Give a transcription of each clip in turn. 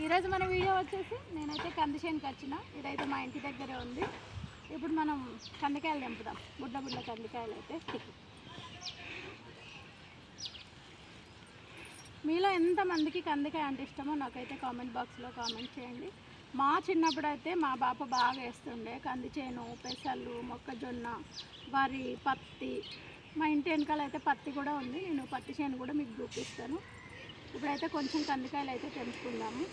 ఈరోజు మన వీడియో వచ్చేసి నేనైతే కంది చేనుకి వచ్చిన. ఇదైతే మా ఇంటి దగ్గరే ఉంది. ఇప్పుడు మనం కందికాయలు తెంపుదాం. బుడ్డ కందికాయలు అయితే. మీలో ఎంతమందికి కందికాయ అంటే ఇష్టమో నాకైతే కామెంట్ బాక్స్లో కామెంట్ చేయండి. మా చిన్నప్పుడు అయితే మా బాప బాగా వేస్తుండే కంది చేను, పెసలు, మొక్కజొన్న, వరి, పత్తి. మా ఇంటి వెనకాల అయితే పత్తి కూడా ఉంది. నేను పత్తి చేను కూడా మీకు చూపిస్తాను. ఇప్పుడైతే కొంచెం కందికాయలు అయితే తెంపుకుందాము.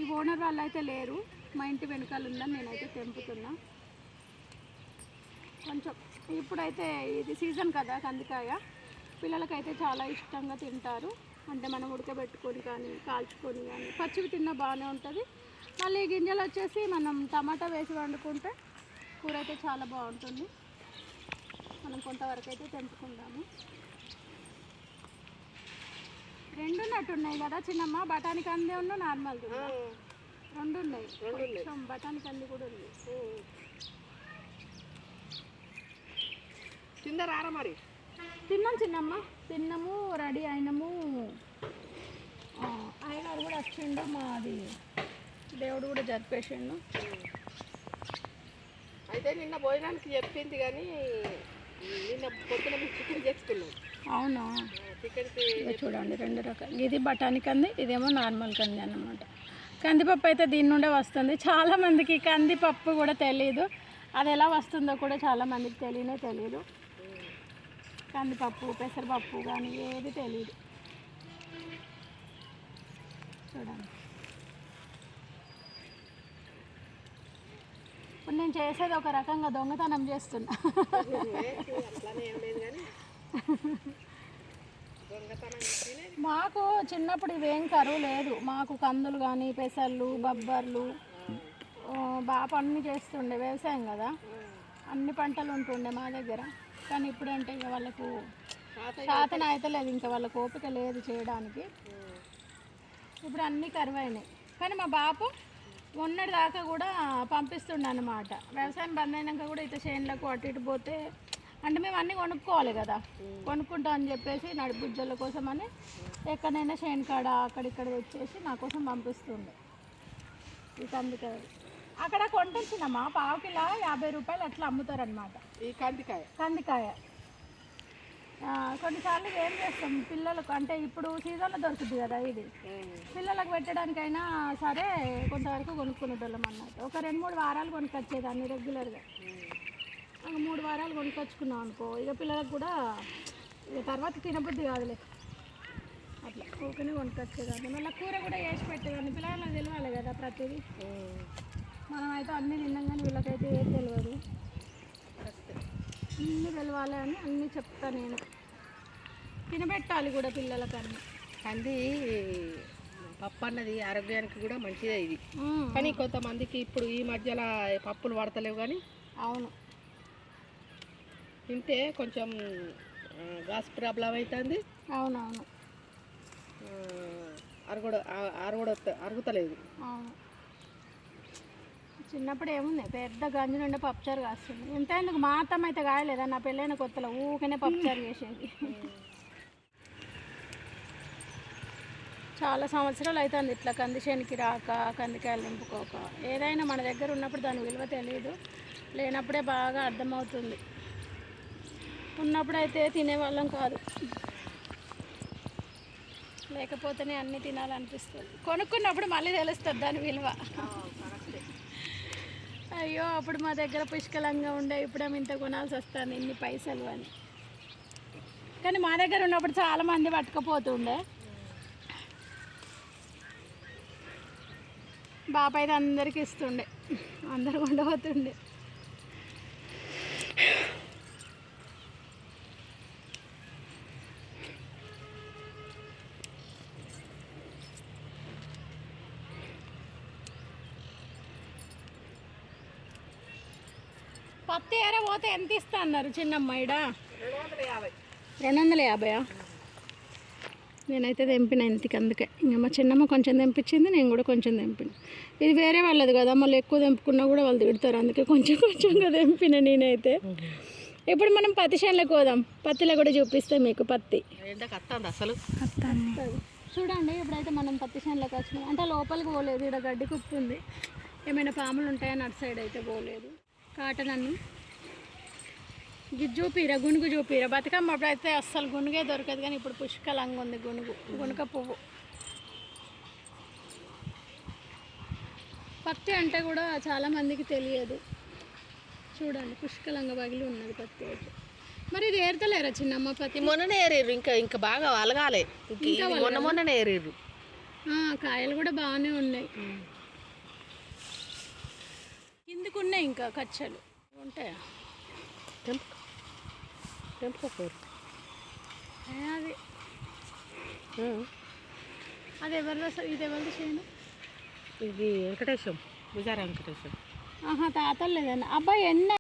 ఈ ఓనర్ వాళ్ళు అయితే లేరు, మా ఇంటి వెనకాల ఉందని నేనైతే తెంపుతున్నా. కొంచెం ఇప్పుడైతే ఇది సీజన్ కదా కందికాయ, పిల్లలకైతే చాలా ఇష్టంగా తింటారు. అంటే మనం ఉడకబెట్టుకొని కానీ కాల్చుకొని కానీ పచ్చివి తిన్నా బాగానే ఉంటుంది. మళ్ళీ గింజలు వచ్చేసి మనం టమాటా వేసి వండుకుంటే కూర అయితే చాలా బాగుంటుంది. మనం కొంతవరకు అయితే తెంపుకుందాము. రెండు ఉన్నట్టున్నాయి కదా చిన్నమ్మ, బఠానీ కంది ఉన్న నార్మల్ రెండు ఉన్నాయి. కొంచెం బఠానీ కంది కూడా ఉంది. తిందరారా మరి? తిన్నాం చిన్నమ్మ, తిన్నాము, రెడీ అయినాము. అయ్యగారు కూడా వచ్చిండు, మాది దేవుడు కూడా జరిపేసిండు. అయితే నిన్న భోజనానికి చెప్పింది కానీ నిన్న పొద్దున చికెన్ చేసుకున్నాం. అవునా? చూడండి రెండు రకాలు, ఇది బఠానీ కంది, ఇదేమో నార్మల్ కంది అన్నమాట. కందిపప్పు అయితే దీని నుండే వస్తుంది. చాలామందికి కందిపప్పు కూడా తెలీదు, అది ఎలా వస్తుందో కూడా చాలామందికి తెలియదు. కందిపప్పు, పెసరపప్పు కానీ ఏది తెలియదు. చూడండి, ఇప్పుడు నేను చేసేది ఒక రకంగా దొంగతనం చేస్తున్నా. మాకు చిన్నప్పుడు ఇవేం కరువు లేదు. మాకు కందులు కానీ పెసళ్ళు, బొబ్బర్లు, బాప అన్నీ చేస్తుండే. వ్యవసాయం కదా, అన్ని పంటలు ఉంటుండే మా దగ్గర. కానీ ఇప్పుడంటే ఇక వాళ్ళకు శాతం అయితే లేదు, ఇంకా వాళ్ళకు ఓపిక లేదు చేయడానికి. ఇప్పుడు అన్నీ కరువైనాయి. కానీ మా బాపు మొన్నటి దాకా కూడా పంపిస్తుండే అన్నమాట. వ్యవసాయం బంద్ అయినాక కూడా ఇట్లా చేనులకు అటు ఇటు పోతే, అంటే మేము అన్నీ కొనుక్కోవాలి కదా, కొనుక్కుంటాం అని చెప్పేసి నడిబుజ్జల కోసం అని ఎక్కడైనా చేను కాడ అక్కడిక్కడ తెచ్చేసి నా కోసం పంపిస్తుండే. ఈ కందికాయలు అక్కడ కొంటున్నామా, పావుకిలో 50 రూపాయలు అట్లా అమ్ముతారనమాట ఈ కందికాయ. కొన్నిసార్లు ఏం చేస్తాం పిల్లలకు, అంటే ఇప్పుడు సీజన్లో దొరుకుతుంది కదా, ఇది పిల్లలకు పెట్టడానికైనా సరే కొంతవరకు కొనుక్కునేటోళ్ళం అన్నమాట. ఒక 2-3 వారాలు కొనుక్కొచ్చేదాన్ని రెగ్యులర్గా. 3 వారాలు కొనుక్కొచ్చుకున్నాం అనుకో, ఇక పిల్లలకు కూడా ఇక తర్వాత తినబుద్ధి కాదులే, అట్లా ఊకనే కొనుక్కొచ్చేదాన్ని. మళ్ళీ కూర కూడా వేసి పెట్టేదాన్ని. పిల్లలకు తెలియాలి కదా ప్రతిదీ. మనం అయితే అన్నీ తిన్నాం కానీ వీళ్ళకైతే ఏది తెలియదు. అన్నీ తెలవాలి అని అన్నీ చెప్తా నేను. తినబెట్టాలి కూడా పిల్లలకన్నీ. కంది పప్పు అన్నది ఆరోగ్యానికి కూడా మంచిదే ఇది. కానీ కొంతమందికి ఇప్పుడు ఈ మధ్యలో పప్పులు పడతలేవు కానీ. అవును, తింటే కొంచెం గ్యాస్ ప్రాబ్లం అవుతుంది. అవునవును, అరుగుతలేదు. అవును. చిన్నప్పుడు ఏముంది, పెద్ద గంజి నుండి పప్పుచారు కాస్తుంది. ఇంత ఎందుకు, మా అత్తమ్మ అయితే కాయలేదా నా పెళ్ళైన కొత్తలో ఊకనే పప్పుచారు చేసేది. చాలా సంవత్సరాలు అవుతుంది ఇట్లా కంది చేనికి రాక, కందికాయలు నింపుకోక. ఏదైనా మన దగ్గర ఉన్నప్పుడు దాని విలువ తెలియదు, లేనప్పుడే బాగా అర్థమవుతుంది. ఉన్నప్పుడైతే తినేవాళ్ళం కాదు, లేకపోతేనే అన్నీ తినాలనిపిస్తుంది. కొనుక్కున్నప్పుడు మళ్ళీ తెలుస్తుంది దాని విలువ. అయ్యో అప్పుడు మా దగ్గర పుష్కలంగా ఉండే, ఇప్పుడేమో ఇంత కొనాల్సి వస్తుంది ఇన్ని పైసలు అని. కానీ మా దగ్గర ఉన్నప్పుడు చాలామంది పట్టుకపోతుండే. బాప అయితే అందరికీ ఇస్తుండే, అందరు ఉండబోతుండే. పత్తి ఏర పోతే ఎంత ఇస్తా అన్నారు చిన్నమ్మ? ఇడ 250. నేనైతే తెంపిన ఇంటికి, అందుకే ఇంకా మా చిన్నమ్మ కొంచెం తెంపించింది, నేను కూడా కొంచెం తెంపిన. ఇది వేరే వాళ్ళది కదా, మళ్ళీ ఎక్కువ తెంపుకున్నా కూడా వాళ్ళు తిడతారు, అందుకే కొంచెంగా తెంపిన నేనైతే. ఇప్పుడు మనం పత్తి చేనులకు పోదాం, పత్తిలో కూడా చూపిస్తే మీకు పత్తి. అసలు చూడండి ఇప్పుడైతే మనం పత్తి చేనులోకి వచ్చినాం. అంటే లోపలికి పోలేదు, ఇక్కడ గడ్డి కుప్పుంది. ఏమైనా పాములు ఉంటాయని అటు సైడ్ అయితే పోలేదు. కాటన్ అన్ను గిజ్జు చూపిరా, గునుగు చూపిరా. బతుకమ్మ అప్పుడైతే అస్సలు గునుగే దొరకదు, కానీ ఇప్పుడు పుష్కలంగా ఉంది గునుక పువ్వు. పత్తి అంటే కూడా చాలామందికి తెలియదు. చూడండి పుష్కలంగా పగిలి ఉన్నది పత్తి అయితే. మరి ఇది ఏరుతలేరా చిన్నమ్మ పత్తి? మొన్ననే ఏరేరు, ఇంకా బాగా అలగాలి. మొన్ననే ఏరేరు. కాయలు కూడా బాగానే ఉన్నాయి. కిందికి ఉన్నాయి ఇంకా కచ్చలు ఉంటాయా? తెంపుకోరు అది అది ఎవరిది అసలు? ఇది ఎవరిది చేయను? ఇది వెంకటేశం, విజయ వెంకటేశం. తాతలు లేదన్న అబ్బాయి ఎన్న